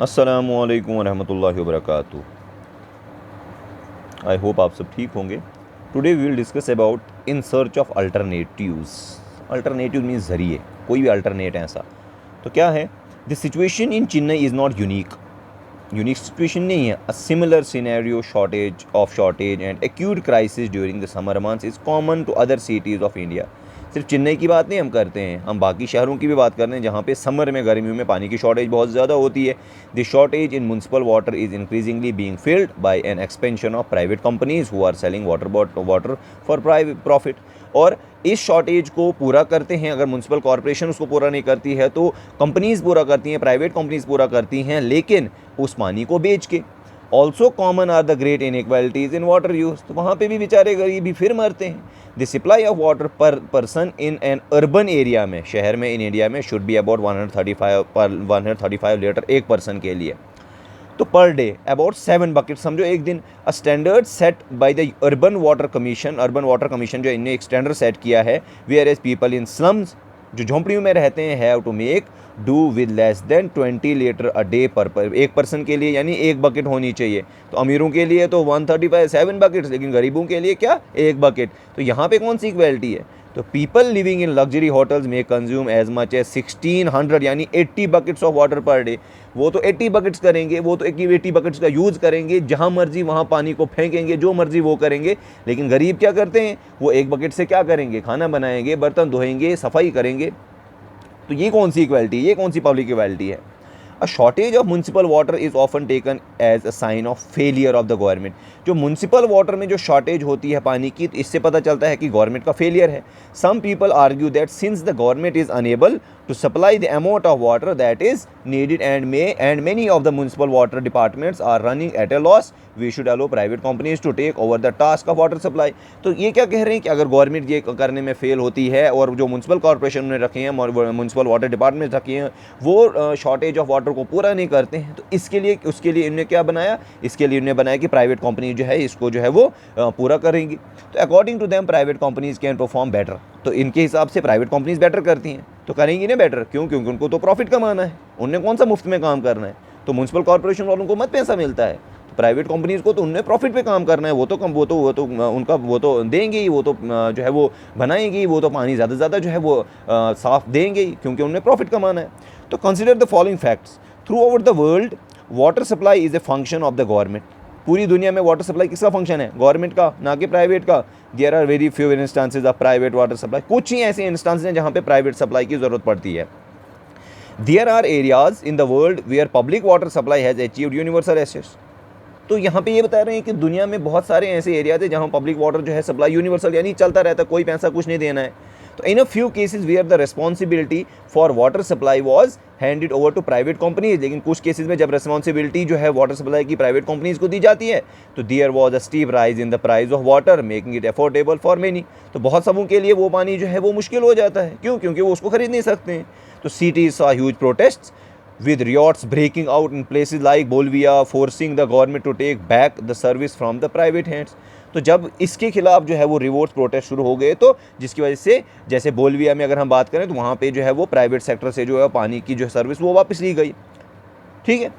अस्सलामुअलैकुम वरहमतुल्लाहि वबरकातुहू। I hope आप सब ठीक होंगे। Today we will discuss about in search of alternatives. Alternative means ज़रिए, कोई भी अल्टरनेट ऐसा। तो क्या है, the situation in Chennai is not unique situation नहीं है। A similar scenario shortage and acute crisis during the summer months is common to other cities of India. सिर्फ चेन्नई की बात नहीं हम करते हैं, हम बाकी शहरों की भी बात कर रहे हैं जहाँ पे समर में, गर्मियों में पानी की शॉर्टेज बहुत ज़्यादा होती है। The shortage in municipal water is increasingly being filled by an expansion of private companies who are selling water for private profit. और इस शॉर्टेज को पूरा करते हैं, अगर म्युनिसिपल कॉरपोरेशन उसको पूरा नहीं करती है तो कंपनीज़ पूरा करती हैं, प्राइवेट कंपनीज़ पूरा करती हैं, लेकिन उस पानी को बेच के। Also common are the great inequalities in water use. तो वहाँ पे भी बेचारे गरीब ही फिर मरते हैं। द सप्लाई ऑफ वाटर पर person in an urban area में, शहर में, इन इंडिया में शुड बी अबाउट 135 लीटर एक पर्सन के लिए। तो पर डे अबाउट 7 बकेट समझो एक दिन। A standard set by the urban water commission जो इनने एक स्टैंडर्ड सेट किया है, where as people in slums, जो झोंपड़ियों में रहते हैं, have to make do with less than 20 litre a day per एक पर्सन के लिए, यानी एक बकेट होनी चाहिए। तो अमीरों के लिए तो 7 बकेट्स, लेकिन गरीबों के लिए क्या, एक बकेट। तो यहाँ पे कौन सी इक्वालिटी है? तो people living in luxury hotels में कंज्यूम एज मच एज 1600 यानी 80 buckets of water per day. वो तो 80 बकेट्स करेंगे, वो तो 80 बकेट्स का यूज़ करेंगे, जहाँ मर्जी वहाँ पानी को फेंकेंगे, जो मर्जी वो करेंगे। लेकिन गरीब क्या करते हैं, वो एक बकेट से क्या करेंगे, खाना बनाएंगे, बर्तन धोएंगे, सफाई करेंगे। तो ये कौन सी इक्वालिटी, ये कौन सी पब्लिक इक्वालिटी है? A shortage of municipal water is often taken as a sign of failure of the government. जो म्युनिसिपल वाटर में जो शॉर्टेज होती है पानी की, तो इससे पता चलता है कि गवर्नमेंट का फेलियर है। Some people argue that since the government is unable to supply the amount of water that is needed and many of the municipal water departments are running at a loss, we should allow private companies to take over the task of water supply। तो ये क्या कह रहे हैं कि अगर government ये करने में फेल होती है और जो म्युनिसिपल कॉर्पोरेशन ने रखे हैं, म्युनिसिपल वाटर डिपार्टमेंट रखे हैं, वो शॉर्टेज ऑफ वाटर को पूरा नहीं करते हैं, तो इसके लिए उसके लिए इन्होंने क्या बनाया, इसके लिए इन्होंने बनाया कि प्राइवेट कंपनी जो है इसको जो है वो पूरा करेंगी। तो according to them private companies can perform better. तो इनके हिसाब से प्राइवेट कंपनीज बेटर करती हैं, तो करेंगी ना बेटर। क्यों? क्योंकि उनको तो प्रॉफिट कमाना है, उन्हें कौन सा मुफ्त में काम करना है। तो म्युनिसिपल कॉर्पोरेशन वालों को मत पैसा मिलता है, तो प्राइवेट कंपनीज को तो उन्हें प्रॉफिट पे काम करना है। वो तो देंगे ही, वो तो जो है वो बनाएंगी, वो तो पानी ज़्यादा से ज़्यादा जो है वो साफ देंगे ही, क्योंकि उन्हें प्रॉफिट कमाना है। तो consider the following facts. Throughout the world water supply is a function of the government. पूरी दुनिया में वाटर सप्लाई किसका फंक्शन है? गवर्नमेंट का, ना कि प्राइवेट का। There are very few instances of private water supply. कुछ ही ऐसे इंस्टांसेज हैं जहाँ पे प्राइवेट सप्लाई की ज़रूरत पड़ती है। There are areas in the world where public water supply has achieved universal access. तो यहाँ पे ये बता रहे हैं कि दुनिया में बहुत सारे ऐसे एरियाज हैं जहाँ पब्लिक वाटर जो है सप्लाई यूनिवर्सल यानी चलता रहता है, कोई पैसा कुछ नहीं देना है। तो in a few cases where the responsibility for water supply was handed over to private companies. लेकिन कुछ केसेस में जब रिस्पॉन्सिबिलिटी जो है वाटर सप्लाई की प्राइवेट कंपनीज को दी जाती है, तो there was a steep rise in the price of water making it affordable for many. तो बहुत सबों के लिए वो पानी जो है वो मुश्किल हो जाता है। क्यों? क्योंकि वो उसको खरीद नहीं सकते हैं। तो cities saw huge protests with riots breaking out in places like Bolivia, forcing the government to take back the service from the private hands। तो जब इसके खिलाफ जो है वो रिवोल्ट प्रोटेस्ट शुरू हो गए, तो जिसकी वजह से जैसे बोलिविया में अगर हम बात करें तो वहाँ पे जो है वो प्राइवेट सेक्टर से जो है पानी की जो सर्विस वो वापस ली गई। ठीक है।